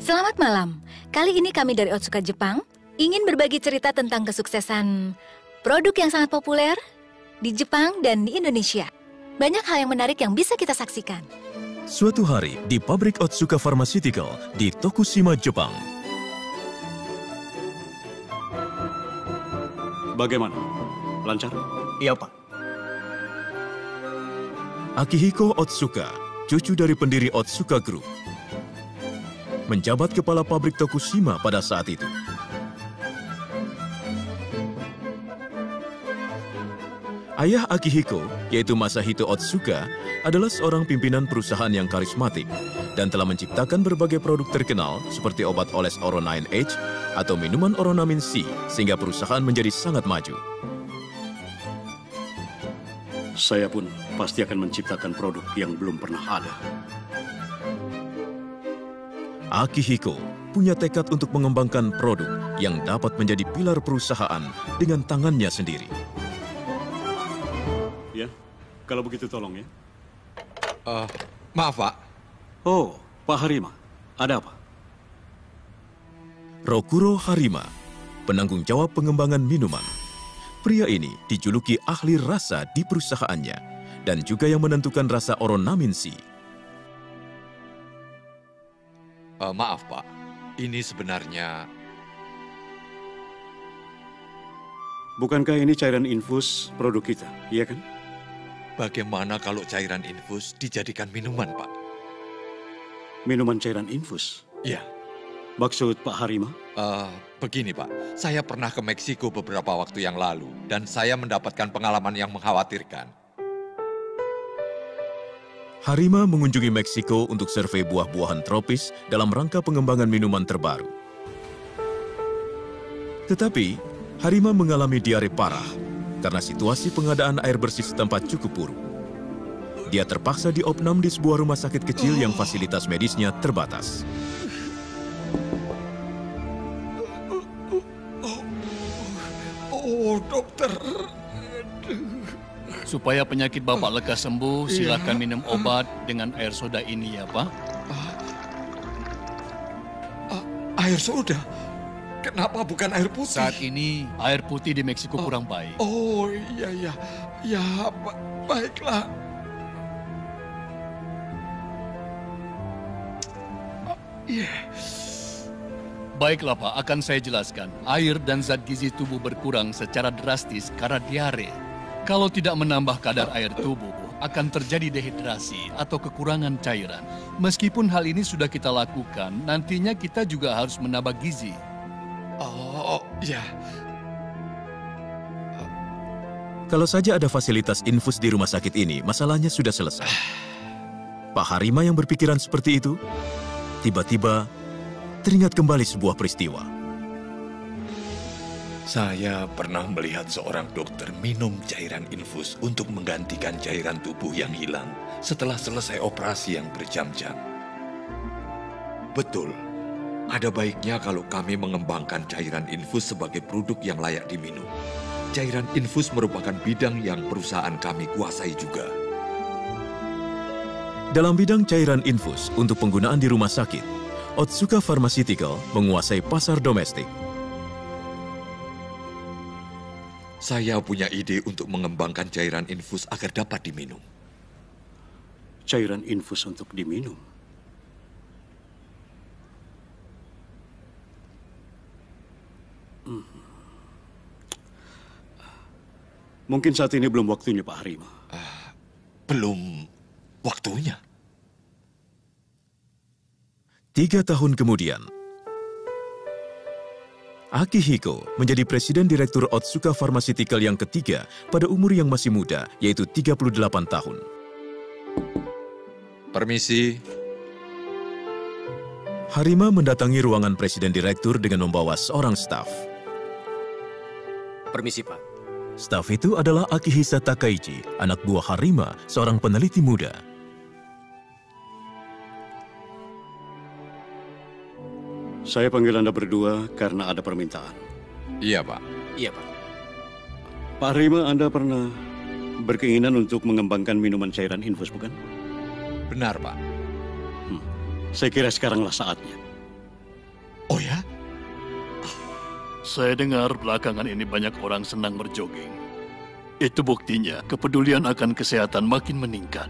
Selamat malam. Kali ini kami dari Otsuka Jepang ingin berbagi cerita tentang kesuksesan produk yang sangat populer di Jepang dan di Indonesia. Banyak hal yang menarik yang bisa kita saksikan. Suatu hari di pabrik Otsuka Pharmaceutical di Tokushima, Jepang. Bagaimana? Lancar? Iya, Pak. Akihiko Otsuka, cucu dari pendiri Otsuka Group, menjabat kepala pabrik Tokushima pada saat itu. Ayah Akihiko, yaitu Masahito Otsuka, adalah seorang pimpinan perusahaan yang karismatik dan telah menciptakan berbagai produk terkenal seperti obat oles Oro9H atau minuman Oronamin C, sehingga perusahaan menjadi sangat maju. Saya pun pasti akan menciptakan produk yang belum pernah ada. Akihiko punya tekad untuk mengembangkan produk yang dapat menjadi pilar perusahaan dengan tangannya sendiri. Ya, kalau begitu tolong ya. Maaf, Pak. Oh, Pak Harima, ada apa? Rokuro Harima, penanggung jawab pengembangan minuman. Pria ini dijuluki ahli rasa di perusahaannya dan juga yang menentukan rasa Oronamin C. Maaf, Pak. Ini sebenarnya... Bukankah ini cairan infus produk kita, iya kan? Bagaimana kalau cairan infus dijadikan minuman, Pak? Minuman cairan infus? Iya. Maksud Pak Harima? Begini, Pak. Saya pernah ke Meksiko beberapa waktu yang lalu, dan saya mendapatkan pengalaman yang mengkhawatirkan. Harima mengunjungi Meksiko untuk survei buah-buahan tropis dalam rangka pengembangan minuman terbaru. Tetapi, Harima mengalami diare parah karena situasi pengadaan air bersih setempat cukup buruk. Dia terpaksa diopnam di sebuah rumah sakit kecil yang fasilitas medisnya terbatas. Oh, dokter. Supaya penyakit Bapak lekas sembuh, silakan minum obat dengan air soda ini ya, Pak. Air soda? Kenapa bukan air putih? Saat ini, air putih di Meksiko kurang baik. Oh, iya. Ya, baiklah. Baiklah, Pak. Akan saya jelaskan. Air dan zat gizi tubuh berkurang secara drastis karena diare. Kalau tidak menambah kadar air tubuh, akan terjadi dehidrasi atau kekurangan cairan. Meskipun hal ini sudah kita lakukan, nantinya kita juga harus menambah gizi. Oh, ya. Kalau saja ada fasilitas infus di rumah sakit ini, masalahnya sudah selesai. Pak Harima yang berpikiran seperti itu, tiba-tiba teringat kembali sebuah peristiwa. Saya pernah melihat seorang dokter minum cairan infus untuk menggantikan cairan tubuh yang hilang setelah selesai operasi yang berjam-jam. Betul. Ada baiknya kalau kami mengembangkan cairan infus sebagai produk yang layak diminum. Cairan infus merupakan bidang yang perusahaan kami kuasai juga. Dalam bidang cairan infus untuk penggunaan di rumah sakit, Otsuka Pharmaceutical menguasai pasar domestik. Saya punya ide untuk mengembangkan cairan infus agar dapat diminum. Cairan infus untuk diminum? Mungkin saat ini belum waktunya, Pak Harima. Belum waktunya. 3 tahun kemudian, Akihiko menjadi Presiden Direktur Otsuka Pharmaceutical yang ketiga pada umur yang masih muda, yaitu 38 tahun. Permisi. Harima mendatangi ruangan Presiden Direktur dengan membawa seorang staf. Permisi, Pak. Staf itu adalah Akihisa Takaichi, anak buah Harima, seorang peneliti muda. Saya panggil Anda berdua karena ada permintaan. Iya, Pak. Iya, Pak. Pak Harima, Anda pernah berkeinginan untuk mengembangkan minuman cairan infus, bukan? Benar, Pak. Saya kira sekaranglah saatnya. Saya dengar belakangan ini banyak orang senang berjogging. Itu buktinya kepedulian akan kesehatan makin meningkat.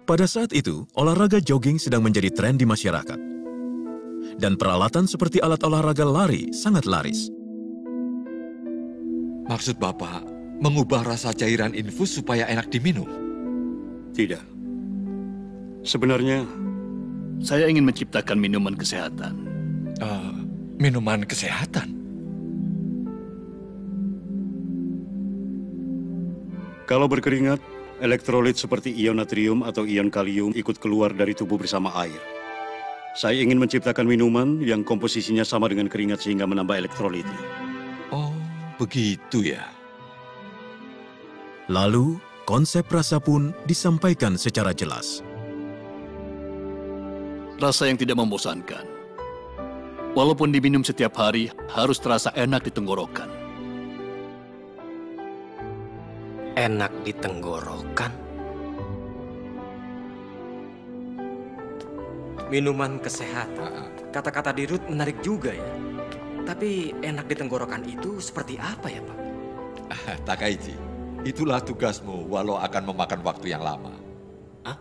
Pada saat itu, olahraga jogging sedang menjadi tren di masyarakat. Dan peralatan seperti alat olahraga lari sangat laris. Maksud Bapak, mengubah rasa cairan infus supaya enak diminum? Tidak. Sebenarnya, Saya ingin menciptakan minuman kesehatan. Minuman kesehatan? kalau berkeringat, elektrolit seperti ion natrium atau ion kalium ikut keluar dari tubuh bersama air. Saya ingin menciptakan minuman yang komposisinya sama dengan keringat sehingga menambah elektrolitnya. Oh, begitu ya. Lalu, konsep rasa pun disampaikan secara jelas. Rasa yang tidak membosankan. Walaupun diminum setiap hari, harus terasa enak di tenggorokan. Enak di tenggorokan? Minuman kesehatan. Kata-kata Dirut menarik juga ya. Tapi enak di tenggorokan itu seperti apa ya, Pak? Takaichi, itulah tugasmu walau akan memakan waktu yang lama. Hah?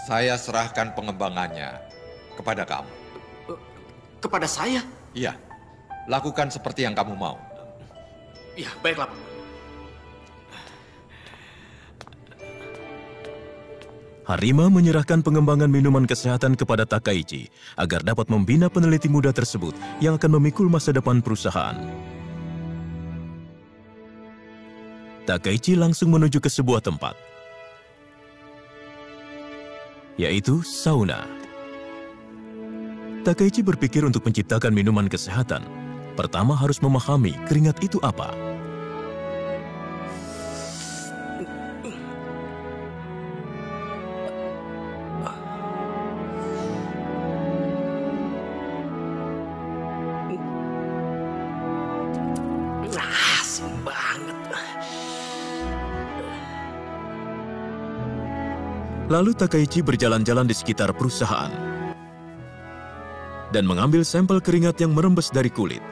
Saya serahkan pengembangannya kepada kamu. Kepada saya? Iya, lakukan seperti yang kamu mau. Ya, baiklah, Pak. Harima menyerahkan pengembangan minuman kesehatan kepada Takaichi agar dapat membina peneliti muda tersebut yang akan memikul masa depan perusahaan. Takaichi langsung menuju ke sebuah tempat, yaitu sauna. Takaichi berpikir untuk menciptakan minuman kesehatan. Pertama harus memahami keringat itu apa. Asin banget. Lalu Takaichi berjalan-jalan di sekitar perusahaan dan mengambil sampel keringat yang merembes dari kulit.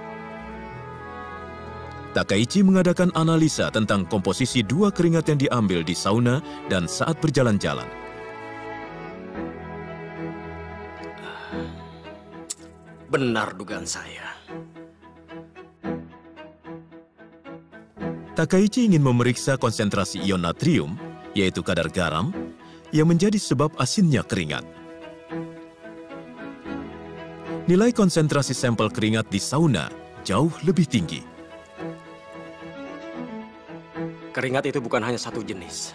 Takaichi mengadakan analisa tentang komposisi dua keringat yang diambil di sauna dan saat berjalan-jalan. Benar dugaan saya. Takaichi ingin memeriksa konsentrasi ion natrium, yaitu kadar garam, yang menjadi sebab asinnya keringat. Nilai konsentrasi sampel keringat di sauna jauh lebih tinggi. Keringat itu bukan hanya satu jenis.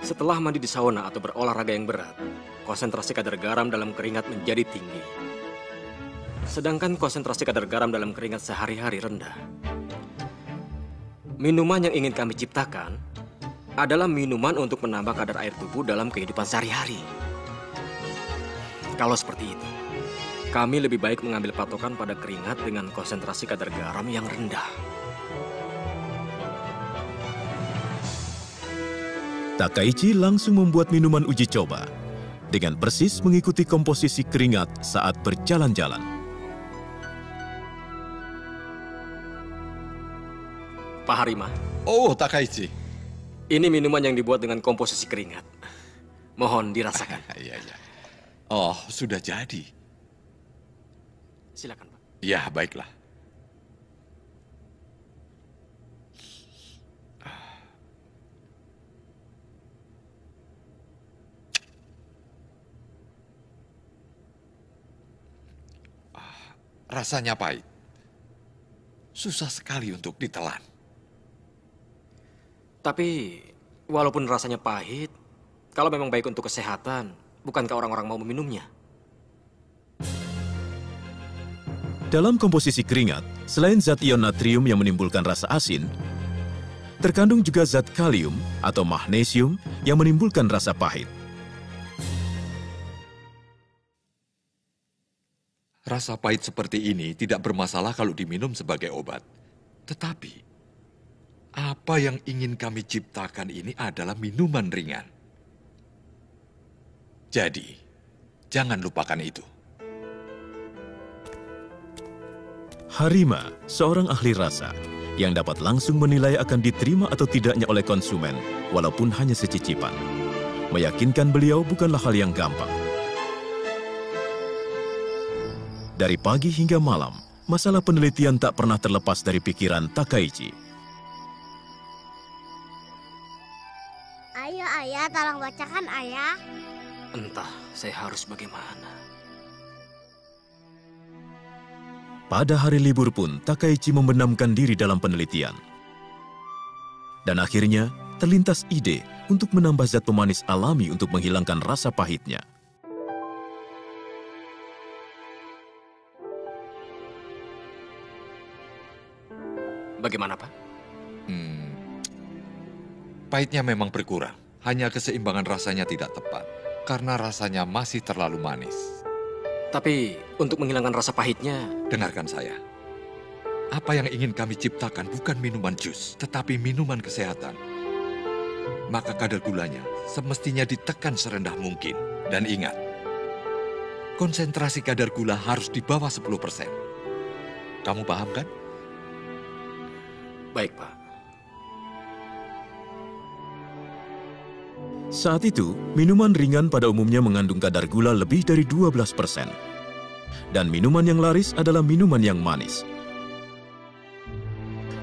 Setelah mandi di sauna atau berolahraga yang berat, konsentrasi kadar garam dalam keringat menjadi tinggi. Sedangkan konsentrasi kadar garam dalam keringat sehari-hari rendah. Minuman yang ingin kami ciptakan adalah minuman untuk menambah kadar air tubuh dalam kehidupan sehari-hari. Kalau seperti itu, kami lebih baik mengambil patokan pada keringat dengan konsentrasi kadar garam yang rendah. Takaichi langsung membuat minuman uji coba dengan persis mengikuti komposisi keringat saat berjalan-jalan. Pak Harima, Oh, Takaichi. ini minuman yang dibuat dengan komposisi keringat. Mohon dirasakan. Iya, iya. Oh, sudah jadi. Silakan, Pak. Ya, baiklah. Rasanya pahit. Susah sekali untuk ditelan. Tapi, walaupun rasanya pahit, kalau memang baik untuk kesehatan, bukankah orang-orang mau meminumnya? Dalam komposisi keringat, selain zat ion natrium yang menimbulkan rasa asin, terkandung juga zat kalium atau magnesium yang menimbulkan rasa pahit. Rasa pahit seperti ini tidak bermasalah kalau diminum sebagai obat. Tetapi, apa yang ingin kami ciptakan ini adalah minuman ringan. Jadi, jangan lupakan itu. Harima, seorang ahli rasa yang dapat langsung menilai akan diterima atau tidaknya oleh konsumen, walaupun hanya secicipan. Meyakinkan beliau bukanlah hal yang gampang. Dari pagi hingga malam, masalah penelitian tak pernah terlepas dari pikiran Takaichi. Ayo ayah, tolong bacakan ayah. Entah saya harus bagaimana. Pada hari libur pun, Takaichi membenamkan diri dalam penelitian. Dan akhirnya, terlintas ide untuk menambah zat pemanis alami untuk menghilangkan rasa pahitnya. Bagaimana, Pak? Pahitnya memang berkurang. Hanya keseimbangan rasanya tidak tepat. Karena rasanya masih terlalu manis. Tapi untuk menghilangkan rasa pahitnya... Dengarkan saya. Apa yang ingin kami ciptakan bukan minuman jus, tetapi minuman kesehatan. Maka kadar gulanya semestinya ditekan serendah mungkin. Dan ingat, konsentrasi kadar gula harus di bawah 10%. Kamu paham kan? Baik, Pak. Saat itu, minuman ringan pada umumnya mengandung kadar gula lebih dari 12%. Dan minuman yang laris adalah minuman yang manis.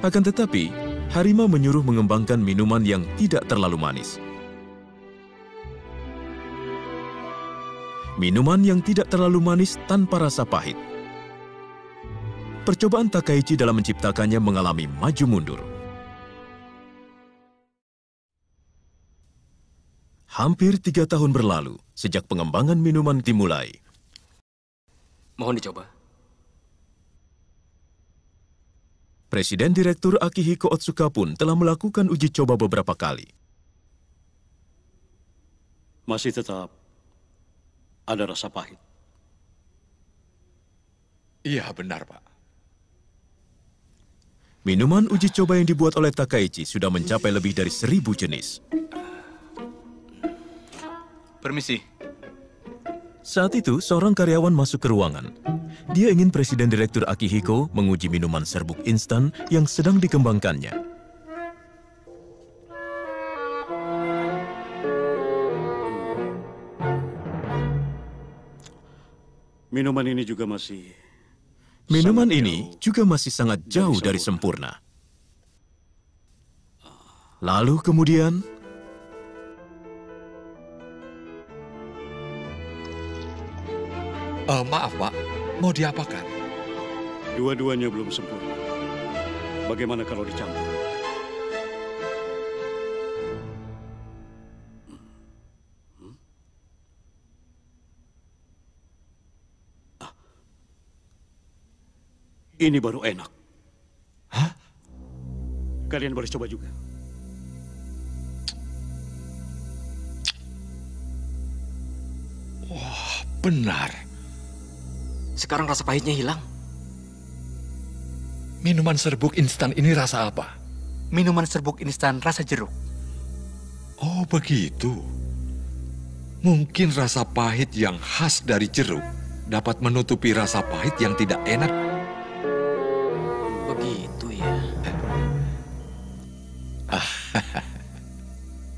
Akan tetapi, Harima menyuruh mengembangkan minuman yang tidak terlalu manis. Minuman yang tidak terlalu manis tanpa rasa pahit. Percobaan Takaichi dalam menciptakannya mengalami maju mundur. Hampir 3 tahun berlalu sejak pengembangan minuman dimulai. Mohon dicoba. Presiden Direktur Akihiko Otsuka pun telah melakukan uji coba beberapa kali. Masih tetap ada rasa pahit. Iya, benar, Pak. Minuman uji coba yang dibuat oleh Takaichi sudah mencapai lebih dari 1000 jenis. Permisi. Saat itu, seorang karyawan masuk ke ruangan. Dia ingin Presiden Direktur Akihiko menguji minuman serbuk instan yang sedang dikembangkannya. Minuman ini juga masih sangat jauh dari sempurna. Lalu kemudian... Maaf, Pak. Mau diapakan? Dua-duanya belum sempurna. Bagaimana kalau dicampur? Ini baru enak. Hah? Kalian boleh coba juga. Wah, benar. Sekarang rasa pahitnya hilang. Minuman serbuk instan ini rasa apa? Minuman serbuk instan rasa jeruk. Oh, begitu. Mungkin rasa pahit yang khas dari jeruk dapat menutupi rasa pahit yang tidak enak. Begitu ya.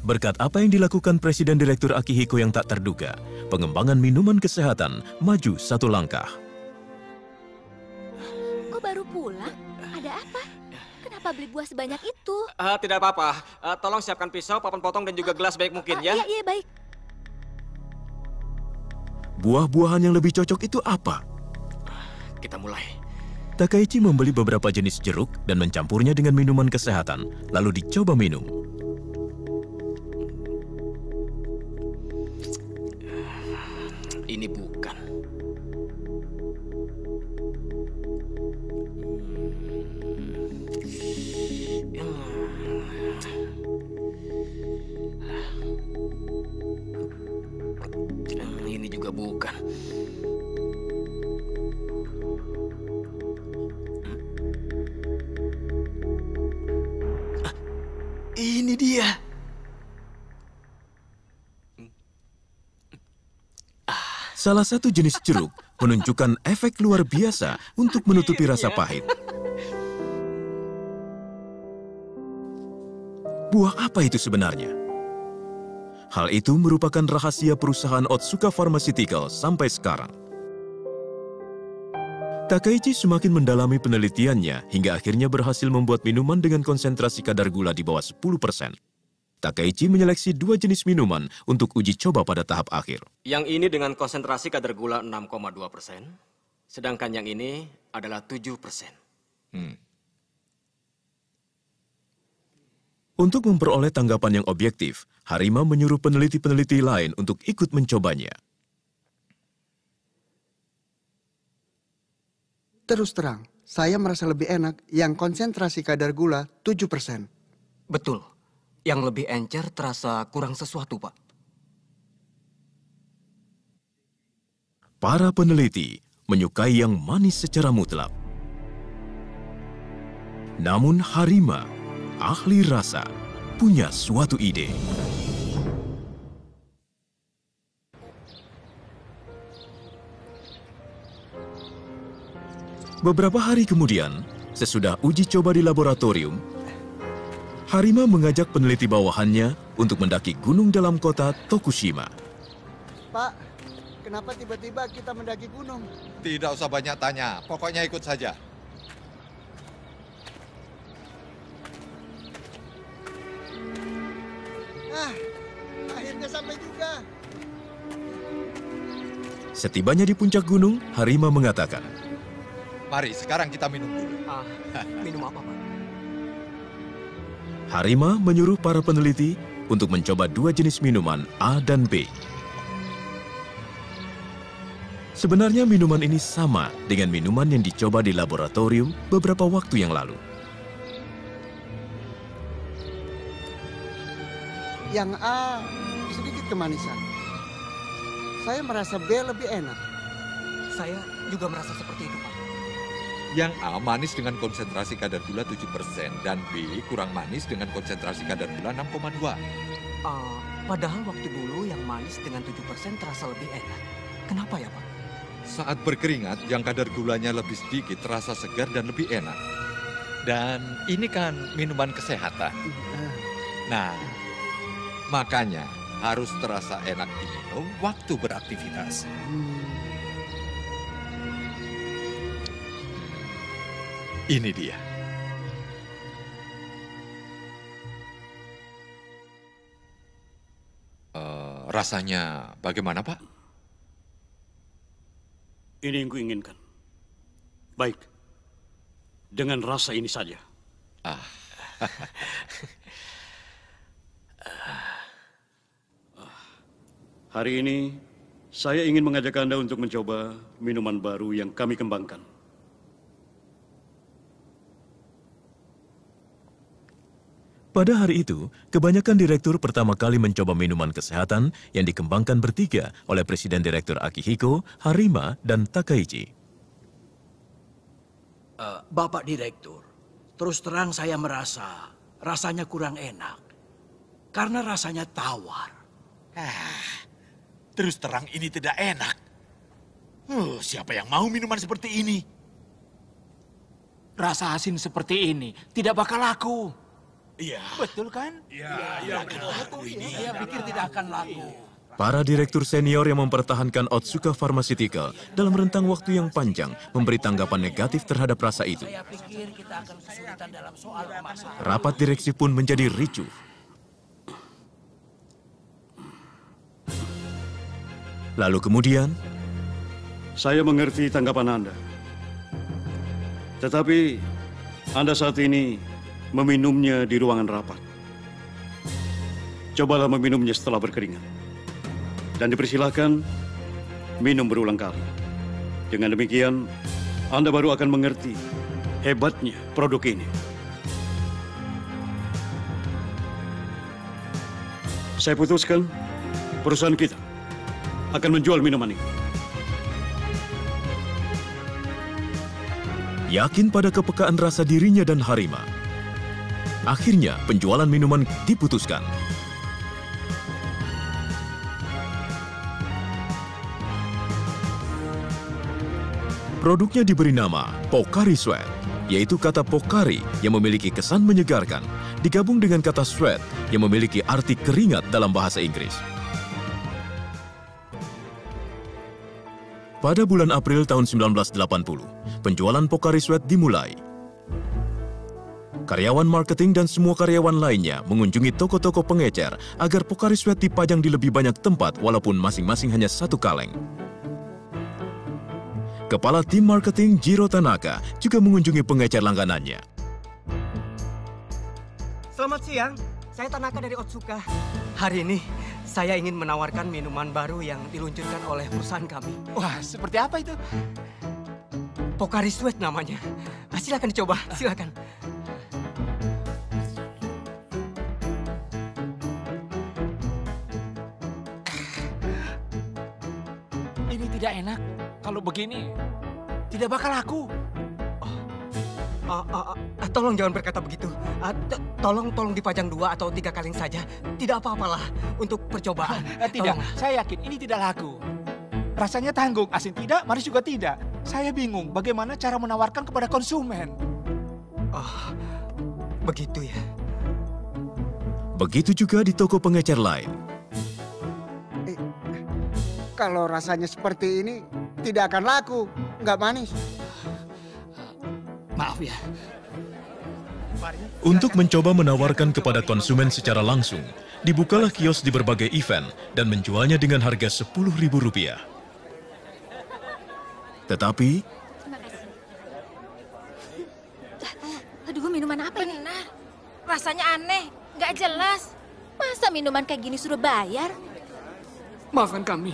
Berkat apa yang dilakukan Presiden Direktur Akihiko yang tak terduga, pengembangan minuman kesehatan maju satu langkah. Kok baru pulang? Ada apa? Kenapa beli buah sebanyak itu? Tidak apa-apa. Tolong siapkan pisau, papan potong, dan juga gelas baik mungkin ya. Iya, baik. Buah-buahan yang lebih cocok itu apa? Kita mulai. Takaichi membeli beberapa jenis jeruk dan mencampurnya dengan minuman kesehatan, lalu dicoba minum. Ini bukan. Ini juga bukan. Ini dia. Salah satu jenis jeruk menunjukkan efek luar biasa untuk menutupi rasa pahit. Buah apa itu sebenarnya? Hal itu merupakan rahasia perusahaan Otsuka Pharmaceutical sampai sekarang. Takaichi semakin mendalami penelitiannya hingga akhirnya berhasil membuat minuman dengan konsentrasi kadar gula di bawah 10%. Takaichi menyeleksi 2 jenis minuman untuk uji coba pada tahap akhir. Yang ini dengan konsentrasi kadar gula 6,2%, sedangkan yang ini adalah 7%. Untuk memperoleh tanggapan yang objektif, Harima menyuruh peneliti-peneliti lain untuk ikut mencobanya. Terus terang, saya merasa lebih enak yang konsentrasi kadar gula 7%. Betul. Yang lebih encer terasa kurang sesuatu, Pak. Para peneliti menyukai yang manis secara mutlak. Namun Harima, ahli rasa, punya suatu ide. Beberapa hari kemudian, sesudah uji coba di laboratorium, Harima mengajak peneliti bawahannya untuk mendaki gunung dalam kota Tokushima. Pak, kenapa tiba-tiba kita mendaki gunung? Tidak usah banyak tanya, pokoknya ikut saja. Akhirnya sampai juga. Setibanya di puncak gunung, Harima mengatakan, Mari, sekarang kita minum dulu. Minum apa, Pak? Harima menyuruh para peneliti untuk mencoba 2 jenis minuman A dan B. Sebenarnya minuman ini sama dengan minuman yang dicoba di laboratorium beberapa waktu yang lalu. Yang A sedikit kemanisan. Saya merasa B lebih enak. Saya juga merasa seperti itu, Pak. Yang A manis dengan konsentrasi kadar gula 7% dan B kurang manis dengan konsentrasi kadar gula 6,2. Padahal waktu dulu yang manis dengan 7% terasa lebih enak. Kenapa ya, Pak? Saat berkeringat, yang kadar gulanya lebih sedikit terasa segar dan lebih enak. Dan ini kan minuman kesehatan. Nah, makanya harus terasa enak diminum waktu beraktivitas. Ini dia. Rasanya bagaimana, Pak? Ini yang kuinginkan. Baik, dengan rasa ini saja. Hari ini, saya ingin mengajak Anda untuk mencoba minuman baru yang kami kembangkan. Pada hari itu, kebanyakan direktur pertama kali mencoba minuman kesehatan yang dikembangkan bertiga oleh Presiden Direktur Akihiko, Harima, dan Takaichi. Bapak Direktur, terus terang saya merasa rasanya kurang enak. Karena rasanya tawar. Terus terang ini tidak enak. Siapa yang mau minuman seperti ini? Rasa asin seperti ini tidak bakal laku. Iya. Betul kan? Iya. Saya pikir tidak akan laku. Para direktur senior yang mempertahankan Otsuka Pharmaceutical dalam rentang waktu yang panjang memberi tanggapan negatif terhadap rasa itu. Saya pikir kita akan kesulitan dalam soal pemasaran. Rapat direksi pun menjadi ricuh. Lalu kemudian, saya mengerti tanggapan Anda. Tetapi Anda saat ini meminumnya di ruangan rapat. Cobalah meminumnya setelah berkeringat. Dan dipersilahkan minum berulang kali. Dengan demikian, Anda baru akan mengerti hebatnya produk ini. Saya putuskan perusahaan kita akan menjual minuman ini. yakin pada kepekaan rasa dirinya dan Harima, akhirnya penjualan minuman diputuskan. Produknya diberi nama Pocari Sweat, yaitu kata Pocari yang memiliki kesan menyegarkan, digabung dengan kata sweat yang memiliki arti keringat dalam bahasa Inggris. Pada bulan April tahun 1980, penjualan Pocari Sweat dimulai. Karyawan marketing dan semua karyawan lainnya mengunjungi toko-toko pengecer agar Pocari Sweat dipajang di lebih banyak tempat walaupun masing-masing hanya satu kaleng. Kepala tim marketing Jiro Tanaka juga mengunjungi pengecer langganannya. Selamat siang, saya Tanaka dari Otsuka. Hari ini saya ingin menawarkan minuman baru yang diluncurkan oleh perusahaan kami. Wah, seperti apa itu? Pocari Sweat namanya. Silakan dicoba, silakan. Ini tidak enak. Kalau begini, tidak bakal laku. Tolong jangan berkata begitu. Tolong dipajang 2 atau 3 kaleng saja. Tidak apa-apalah untuk percobaan. Tidak, saya yakin ini tidak laku. Rasanya tanggung, asin tidak, manis juga tidak. Saya bingung bagaimana cara menawarkan kepada konsumen. Oh, begitu ya. Begitu juga di toko pengecer lain. Kalau rasanya seperti ini, tidak akan laku. Nggak manis. Maaf ya. Untuk mencoba menawarkan kepada konsumen secara langsung, dibukalah kios di berbagai event dan menjualnya dengan harga Rp10.000. Tetapi... Aduh, minuman apa ini? Benar, rasanya aneh, nggak jelas. Masa minuman kayak gini suruh bayar? Maafkan kami.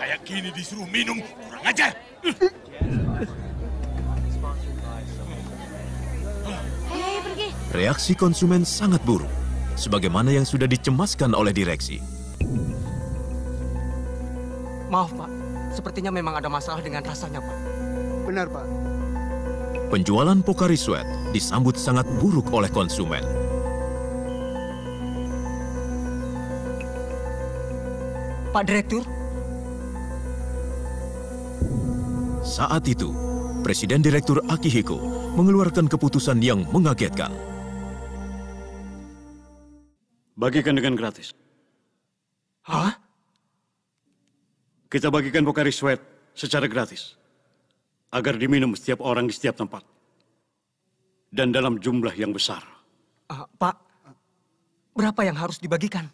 Kayak gini disuruh minum, kurang ajar. Hei, pergi. Reaksi konsumen sangat buruk, sebagaimana yang sudah dicemaskan oleh direksi. Maaf, Pak. Sepertinya memang ada masalah dengan rasanya, Pak. Benar, Pak. Penjualan Pocari Sweat disambut sangat buruk oleh konsumen. Pak Direktur. Saat itu, Presiden Direktur Akihiko mengeluarkan keputusan yang mengagetkan. Bagikan dengan gratis. Hah? Kita bagikan Pocari Sweat secara gratis. Agar diminum setiap orang di setiap tempat. Dan dalam jumlah yang besar. Pak, berapa yang harus dibagikan?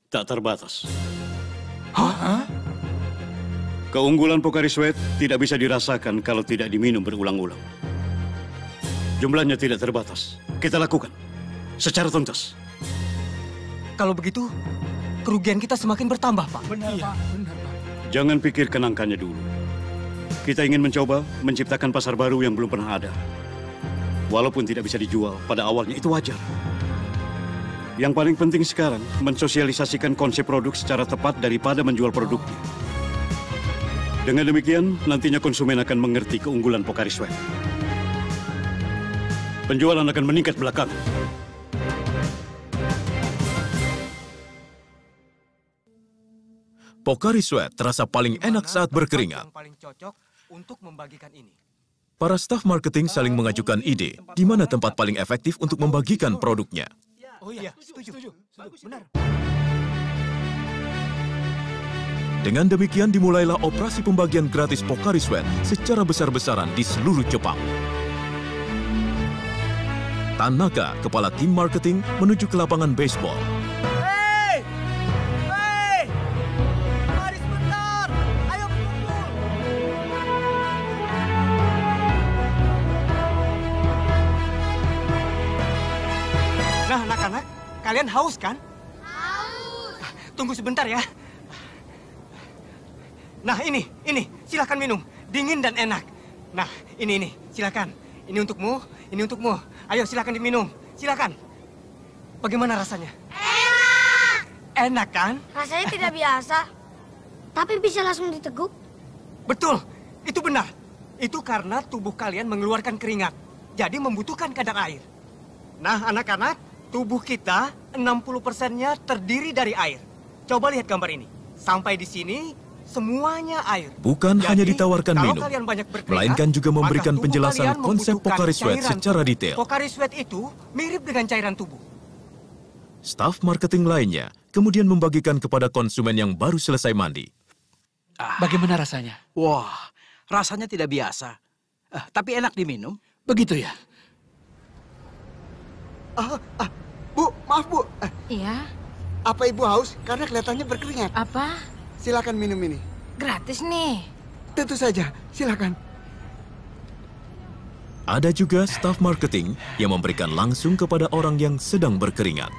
Tak terbatas. Hah? Keunggulan Pocari Sweat tidak bisa dirasakan kalau tidak diminum berulang-ulang. Jumlahnya tidak terbatas. Kita lakukan secara tuntas. Kalau begitu, kerugian kita semakin bertambah, Pak. Benar, Pak. Benar, Pak. Jangan pikirkan angkanya dulu. Kita ingin mencoba menciptakan pasar baru yang belum pernah ada. Walaupun tidak bisa dijual pada awalnya, itu wajar. Yang paling penting sekarang, mensosialisasikan konsep produk secara tepat daripada menjual produknya. Dengan demikian, nantinya konsumen akan mengerti keunggulan Pocari Sweat. Penjualan akan meningkat belakangan. Pocari Sweat terasa paling enak saat berkeringat. Yang paling cocok untuk membagikan ini. Para staf marketing saling mengajukan ide di mana tempat paling efektif untuk membagikan produknya. Oh iya, setuju. Benar. Dengan demikian dimulailah operasi pembagian gratis Pocari Sweat secara besar-besaran di seluruh Jepang. Tanaka, kepala tim marketing, menuju ke lapangan baseball. Hei! Mari sebentar! Ayo kumpul! Nah, anak-anak, kalian haus kan? Haus! Tunggu sebentar ya. Nah, ini, silakan minum. Dingin dan enak. Nah, ini, silakan. Ini untukmu, ini untukmu. Ayo, silakan diminum. Silakan. Bagaimana rasanya? Enak! Enak kan? Rasanya tidak biasa. Tapi bisa langsung diteguk. Betul, itu benar. Itu karena tubuh kalian mengeluarkan keringat. Jadi membutuhkan kadar air. Nah, anak-anak, tubuh kita 60%-nya terdiri dari air. Coba lihat gambar ini. Sampai di sini, semuanya air. Bukan hanya ditawarkan kalau minum, kalian banyak berkeringat, melainkan juga memberikan maka tubuh penjelasan kalian konsep membutuhkan Pocari Sweat cairan secara tubuh. detail. Pocari Sweat itu mirip dengan cairan tubuh. Staf marketing lainnya kemudian membagikan kepada konsumen yang baru selesai mandi. Bagaimana rasanya? Wah, rasanya tidak biasa. Tapi enak diminum. Begitu ya? Bu, maaf Bu. Iya. Apa Ibu haus? Karena kelihatannya berkeringat. Apa? Silakan minum ini. Gratis nih. Tentu saja, silakan. Ada juga staf marketing yang memberikan langsung kepada orang yang sedang berkeringat.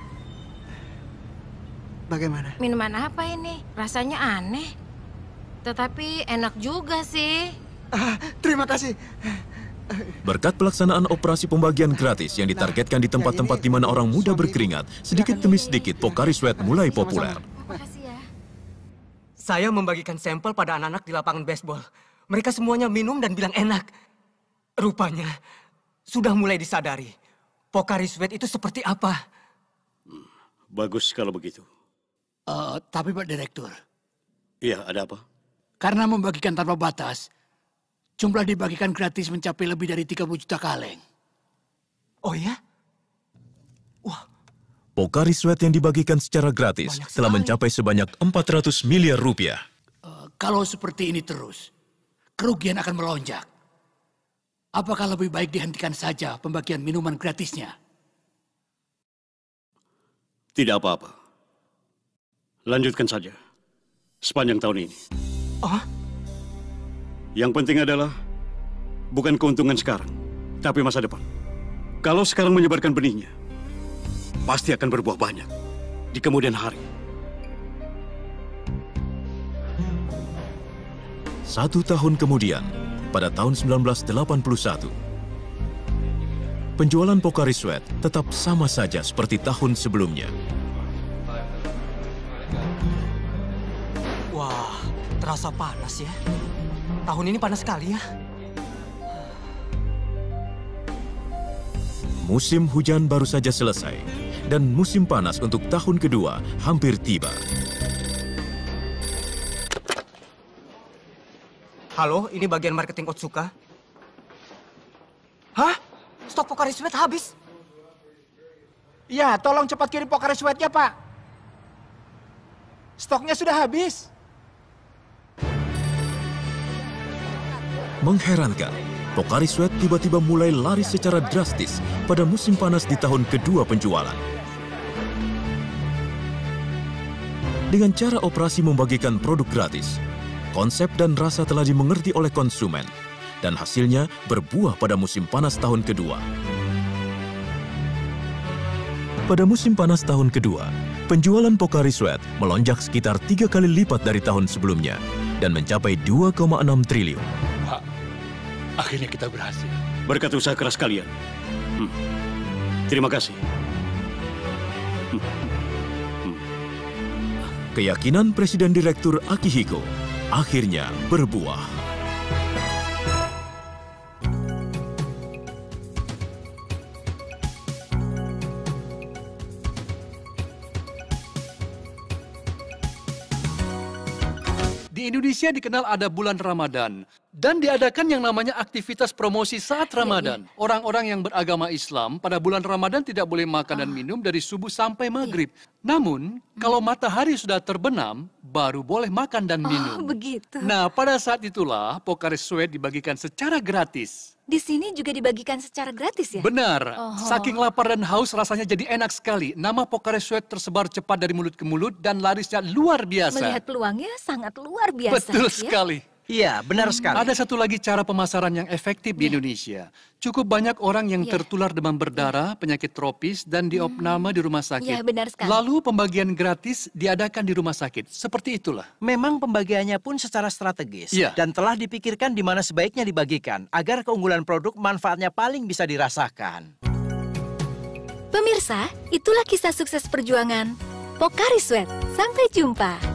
Bagaimana? Minuman apa ini? Rasanya aneh. Tetapi enak juga sih. Terima kasih. Berkat pelaksanaan operasi pembagian gratis yang ditargetkan di tempat-tempat di mana orang muda berkeringat, sedikit demi sedikit Pocari Sweat mulai populer. Saya membagikan sampel pada anak-anak di lapangan baseball. Mereka semuanya minum dan bilang enak. Rupanya sudah mulai disadari Pocari Sweat itu seperti apa. Bagus kalau begitu. Tapi Pak Direktur, Iya, ada apa? karena membagikan tanpa batas, jumlah dibagikan gratis mencapai lebih dari 30 juta kaleng. Oh ya? Pocari Sweat yang dibagikan secara gratis telah mencapai sebanyak 400 miliar rupiah. Kalau seperti ini terus, kerugian akan melonjak. Apakah lebih baik dihentikan saja pembagian minuman gratisnya? Tidak apa-apa. Lanjutkan saja. Sepanjang tahun ini. Yang penting adalah bukan keuntungan sekarang, tapi masa depan. Kalau sekarang menyebarkan benihnya, pasti akan berbuah banyak di kemudian hari. 1 tahun kemudian, pada tahun 1981, penjualan Pocari Sweat tetap sama saja seperti tahun sebelumnya. Wah, terasa panas ya. Tahun ini panas sekali ya. Musim hujan baru saja selesai, dan musim panas untuk tahun kedua hampir tiba. Halo, ini bagian marketing Otsuka. Hah? Stok Pocari Sweat habis? Ya, tolong cepat kirim Pocari Sweat-nya, Pak. Stoknya sudah habis. Mengherankan, Pocari Sweat tiba-tiba mulai laris secara drastis pada musim panas di tahun kedua penjualan. Dengan cara operasi membagikan produk gratis, konsep dan rasa telah dimengerti oleh konsumen, dan hasilnya berbuah pada musim panas tahun kedua. Pada musim panas tahun kedua, penjualan Pocari Sweat melonjak sekitar 3 kali lipat dari tahun sebelumnya dan mencapai 2,6 triliun. Pak, akhirnya kita berhasil. Berkat usaha keras kalian. Terima kasih. Keyakinan Presiden Direktur Akihiko akhirnya berbuah. Di Indonesia dikenal ada bulan Ramadan dan diadakan yang namanya aktivitas promosi saat Ramadan. Orang-orang yang beragama Islam pada bulan Ramadan tidak boleh makan dan minum dari subuh sampai maghrib. Namun, kalau matahari sudah terbenam, baru boleh makan dan minum. Begitu. Nah, pada saat itulah Pocari Sweat dibagikan secara gratis. Di sini juga dibagikan secara gratis ya? Benar. Oh. Saking lapar dan haus rasanya jadi enak sekali. Nama Pocari Sweat tersebar cepat dari mulut ke mulut dan larisnya luar biasa. Melihat peluangnya sangat luar biasa. Betul ya? sekali. Iya, benar sekali. Ada satu lagi cara pemasaran yang efektif di Indonesia. Cukup banyak orang yang tertular demam berdarah, penyakit tropis, dan diopname di rumah sakit. Iya, benar sekali. Lalu pembagian gratis diadakan di rumah sakit. Seperti itulah. Memang pembagiannya pun secara strategis. Iya. Dan telah dipikirkan di mana sebaiknya dibagikan, agar keunggulan produk manfaatnya paling bisa dirasakan. Pemirsa, itulah kisah sukses perjuangan Pocari Sweat. Sampai jumpa.